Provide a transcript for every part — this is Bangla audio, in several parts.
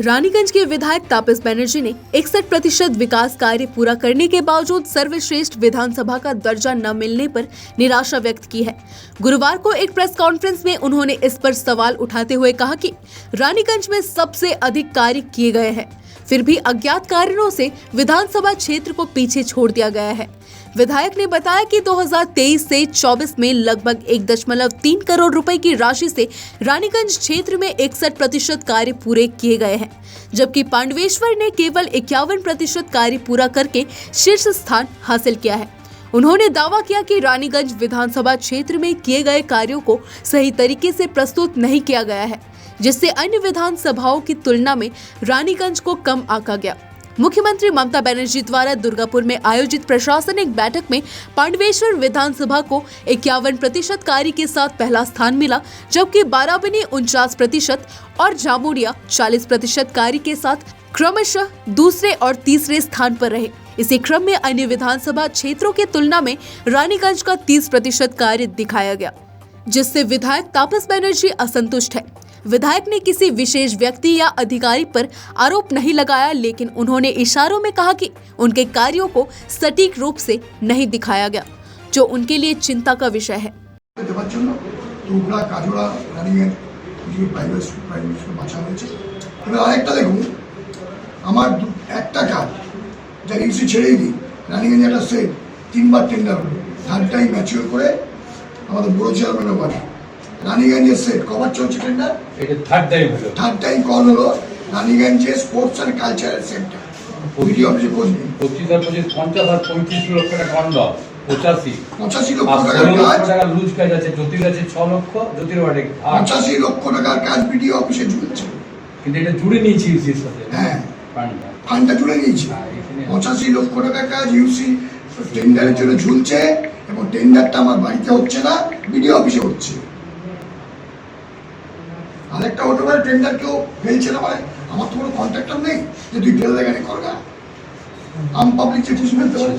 रानीगंज के विधायक तापस बनर्जी ने 61% विकास कार्य पूरा करने के बावजूद सर्वश्रेष्ठ विधानसभा का दर्जा न मिलने पर निराशा व्यक्त की है। गुरुवार को एक प्रेस कॉन्फ्रेंस में उन्होंने इस पर सवाल उठाते हुए कहा कि रानीगंज में सबसे अधिक कार्य किए गए हैं, फिर भी अज्ञात कारणों से विधानसभा क्षेत्र को पीछे छोड़ दिया गया है। विधायक ने बताया कि 2023 से 24 में लगभग 1.3 करोड़ रुपए की राशि से रानीगंज क्षेत्र में 61% कार्य पूरे किए गए हैं, जबकि पांडवेश्वर ने केवल 51% कार्य पूरा करके शीर्ष स्थान हासिल किया है। उन्होंने दावा किया कि रानीगंज विधानसभा क्षेत्र में किए गए कार्यों को सही तरीके से प्रस्तुत नहीं किया गया है, जिससे अन्य विधानसभाओं की तुलना में रानीगंज को कम आंका गया। मुख्यमंत्री ममता बनर्जी द्वारा दुर्गापुर में आयोजित प्रशासनिक बैठक में पांडवेश्वर विधानसभा को 51% कार्य के साथ पहला स्थान मिला, जबकि बाराबनी 49% और जामुड़िया 40% कार्य के साथ क्रमशः दूसरे और तीसरे स्थान पर रहे। इसी क्रम में अन्य विधानसभा क्षेत्रों की तुलना में रानीगंज का 30% कार्य दिखाया गया, जिससे विधायक तापस बनर्जी असंतुष्ट है। विधायक ने किसी विशेष व्यक्ति या अधिकारी पर आरोप नहीं लगाया, लेकिन उन्होंने इशारों में कहा कि उनके कार्यों को सटीक रूप से नहीं दिखाया गया, जो उनके लिए चिंता का विषय है। রানীগঞ্জের সেট কভার চলছে টেন্ডার, এটা থার্ড টাইম কল হলো রানীগঞ্জের sports and cultural centre. BDO অফিসে খোঁজ নিন। 25 আর 35 লক্ষ টাকা খন্ড 85 লক্ষ টাকার লুজ কাজ আছে, জ্যোতির আছে 6 লক্ষ, জ্যোতির বাড়ি 85 লক্ষ টাকার কাজ ভিডিও অফিসে ঝুলছে, কিন্তু এটা জুড়ে নিয়েছি ইউসির সাথে। হ্যাঁ, ফান্ডটা জুড়ে নিয়েছি। 85 লক্ষ টাকার কাজ ইউসি টেন্ডারের জন্য ঝুলছে এবং টেন্ডারটা আমার বাড়িতে হচ্ছে না, ভিডিও অফিসে হচ্ছে। আরেকটা হতে পারে টেন্ডার কেউ ফেলছে না, মানে আমার তো কোনো কন্ট্রাক্টর নেই যে তুই ফেল দেখানি করগা, আম পাবলিক যে খুশি ফেলতে পারে।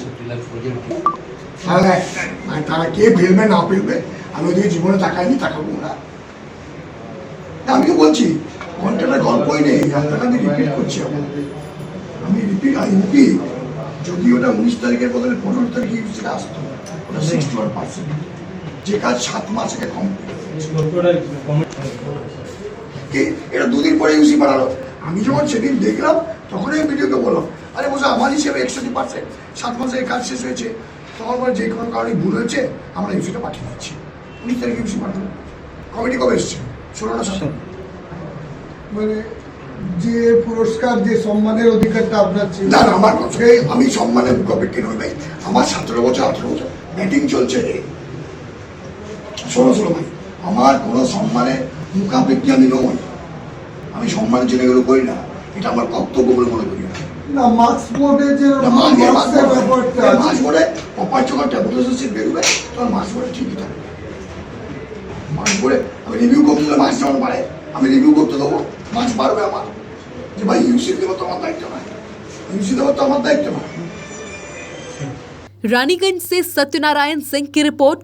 তারা কে ফেলবে না ফেলবে আমি ওদিকে জীবনে তাকাইনি, তাকাবো না। আমি তো বলছি কন্ট্রাক্টর গল্পই নেই, আপনাকে আমি রিপিট করছি। আমি রিপিট যদি ওটা 19 তারিখের বদলে 15 তারিখে ইউসিটা আসতো, ওটা 61%, যে কাজ 7 মাস আগে কমপ্লিট। এটা 2 দিন পরে ইউসি বাড়ালো। আমি যখন সেদিন দেখলাম তখন এই ভিডিওকে বললাম, আরে বসে আমার হিসেবে 61%, 7 মাসে কাজ শেষ হয়েছে। তখন পরে যে কোনো কারণে ভুল হয়েছে আমরা ইউসিটা পাঠিয়ে দিচ্ছি। 19 তারিখে ইউসি পাঠালো। কমিটি কবে এসছে? 16টা 17। মানে যে পুরস্কার, যে সম্মানের অধিকারটা আপনার ছিল না, আমার কাছে আমি সম্মানের মুখাপেক্ষি নই ভাই। আমার 17 বছর 18 বছর ব্যাটিং চলছে। ষোলো ভাই, আমার কোনো সম্মানের মুখাপেক্ষি আমি নই। আমি সম্মানের জন্য এগুলো করি না, এটা আমার কর্তব্য বলে মনে করি না। মার্কস বোর্ডে যে মার্কস বোর্ডে অপার যখন ট্যাবলেট বেরোবে তখন মার্কস বোর্ডে ঠিকই থাকবে। মার্কস বোর্ডে আমি রিভিউ করতে দিলে মার্কস যেমন বাড়ে, আমি রিভিউ করতে দেবো, মার্কস বাড়বে আমার। যে ভাই ইউসি দেবো তো আমার দায়িত্ব নয়, ইউসি দেবো তো আমার দায়িত্ব নয়। रानीगंज से सत्यनारायण सिंह की रिपोर्ट।